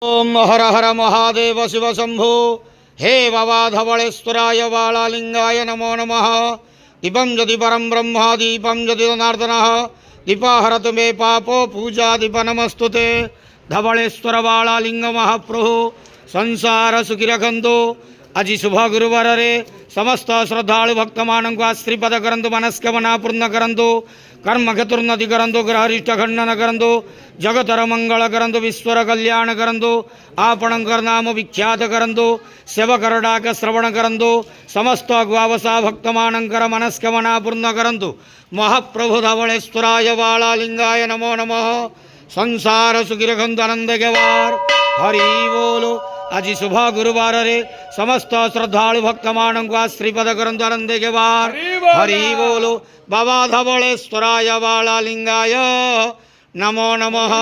ओम हर हर महादेव शिव शंभो। हे बाबा धवलेश्वराय बालालिंगाय नमो नमः। दीपं यदि परं ब्रह्म दीपं यदि जनार्दनः दीपाहरतु मे पापो पूजा दीप नमस्तुते। धवलेश्वर बालालिंग महाप्रभु संसार सुखी रखंतु। आज शुभ गुरुवार रे समस्त श्रद्धालु भक्त मानक श्रीपद करंतु मनस्कामना पूर्ण करंतु कर्म चतुर्नति करंतु ग्रहरिष्ट खंडन करंतु जगतर मंगल करंतु विश्वर कल्याण करंतु आपण नाम विख्यात करंतु सेवकर डाक श्रवण करंतु समस्त ग्वावसा भक्त मानकर मनस्कामना पूर्ण करंतु। महाप्रभु धवलेश्वराय बालालिंगाय नमो नमः। संसार सुखी रखंतु आनंद गेवार। हरि बोलो। आज शुभ गुरुवार रे समस्त श्रद्धालु भक्त मानक श्रीपद करंतु आनंद गेवार। हरि बोलो। बाबा धवलेश्वराय बालालिंगाय नमो नमः।